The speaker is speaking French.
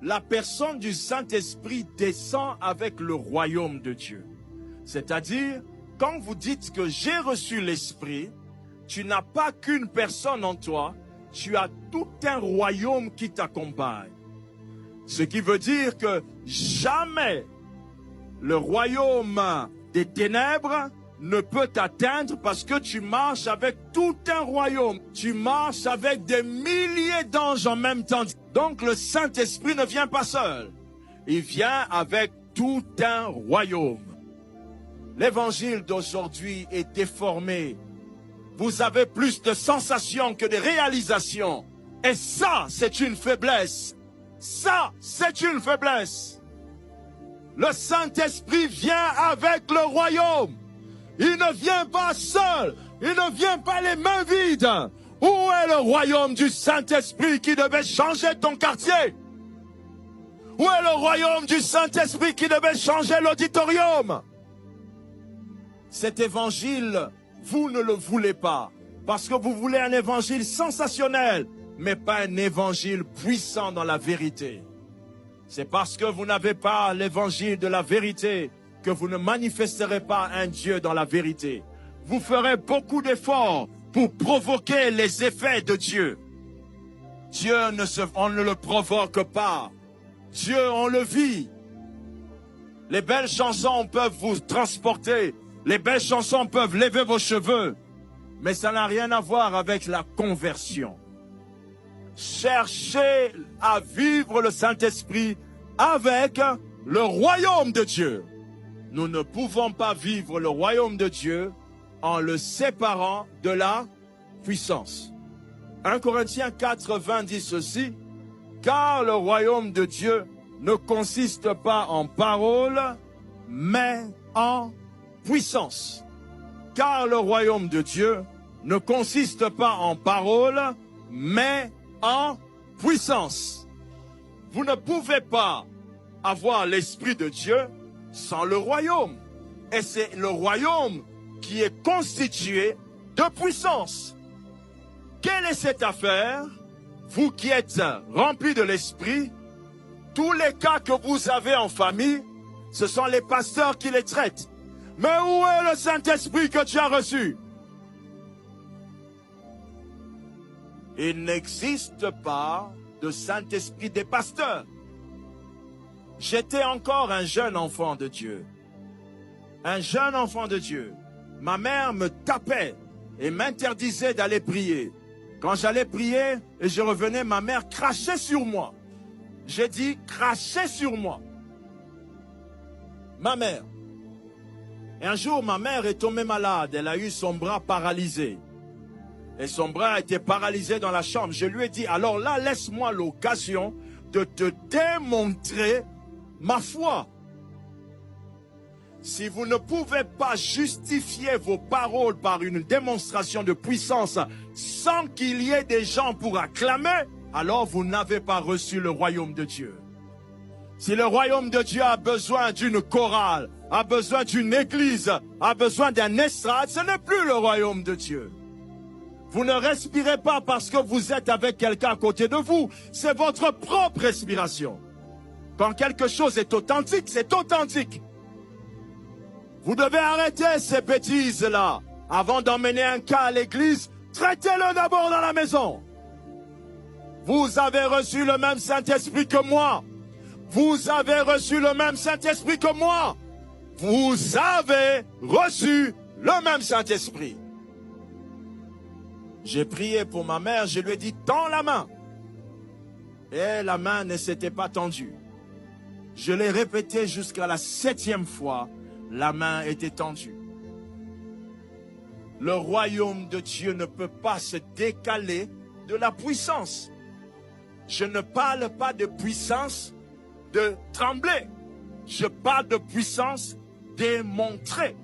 la personne du Saint-Esprit descend avec le royaume de Dieu. C'est-à-dire, quand vous dites que j'ai reçu l'Esprit, tu n'as pas qu'une personne en toi, tu as tout un royaume qui t'accompagne. Ce qui veut dire que jamais le royaume des ténèbres ne peut t'atteindre parce que tu marches avec tout un royaume. Tu marches avec des milliers d'anges en même temps. Donc le Saint-Esprit ne vient pas seul. Il vient avec tout un royaume. L'évangile d'aujourd'hui est déformé. Vous avez plus de sensations que de réalisations. Et ça, c'est une faiblesse. Ça, c'est une faiblesse. Le Saint-Esprit vient avec le royaume. Il ne vient pas seul. Il ne vient pas les mains vides. Où est le royaume du Saint-Esprit qui devait changer ton quartier? Où est le royaume du Saint-Esprit qui devait changer l'auditorium? Cet évangile, vous ne le voulez pas. Parce que vous voulez un évangile sensationnel, mais pas un évangile puissant dans la vérité. C'est parce que vous n'avez pas l'évangile de la vérité que vous ne manifesterez pas un Dieu dans la vérité. Vous ferez beaucoup d'efforts pour provoquer les effets de Dieu. Dieu, on ne le provoque pas. Dieu, on le vit. Les belles chansons peuvent vous transporter. Les belles chansons peuvent lever vos cheveux. Mais ça n'a rien à voir avec la conversion. Cherchez à vivre le Saint-Esprit avec le royaume de Dieu. Nous ne pouvons pas vivre le royaume de Dieu en le séparant de la puissance. 1 Corinthiens 4, 20 dit ceci, « Car le royaume de Dieu ne consiste pas en parole, mais en puissance. » Car le royaume de Dieu ne consiste pas en parole, mais en puissance. Vous ne pouvez pas avoir l'Esprit de Dieu sans le royaume. Et c'est le royaume qui est constitué de puissance. Quelle est cette affaire? Vous qui êtes remplis de l'Esprit, tous les cas que vous avez en famille, ce sont les pasteurs qui les traitent. Mais où est le Saint-Esprit que tu as reçu? Il n'existe pas de Saint-Esprit des pasteurs. J'étais encore un jeune enfant de Dieu. Un jeune enfant de Dieu. Ma mère me tapait et m'interdisait d'aller prier. Quand j'allais prier et je revenais, ma mère crachait sur moi. J'ai dit, crachait sur moi. Ma mère. Et un jour, ma mère est tombée malade. Elle a eu son bras paralysé. Et son bras était paralysé dans la chambre. Je lui ai dit, alors là, laisse-moi l'occasion de te démontrer ma foi. Si vous ne pouvez pas justifier vos paroles par une démonstration de puissance sans qu'il y ait des gens pour acclamer, alors vous n'avez pas reçu le royaume de Dieu. Si le royaume de Dieu a besoin d'une chorale, a besoin d'une église, a besoin d'un estrade, ce n'est plus le royaume de Dieu. Vous ne respirez pas parce que vous êtes avec quelqu'un à côté de vous. C'est votre propre respiration. Quand quelque chose est authentique, c'est authentique. Vous devez arrêter ces bêtises-là. Avant d'emmener un cas à l'église, traitez-le d'abord dans la maison. Vous avez reçu le même Saint-Esprit que moi. Vous avez reçu le même Saint-Esprit que moi. Vous avez reçu le même Saint-Esprit. J'ai prié pour ma mère, je lui ai dit, tends la main. Et la main ne s'était pas tendue. Je l'ai répété jusqu'à la 7e fois, la main était tendue. Le royaume de Dieu ne peut pas se décaler de la puissance. Je ne parle pas de puissance de trembler. Je parle de puissance démontrée.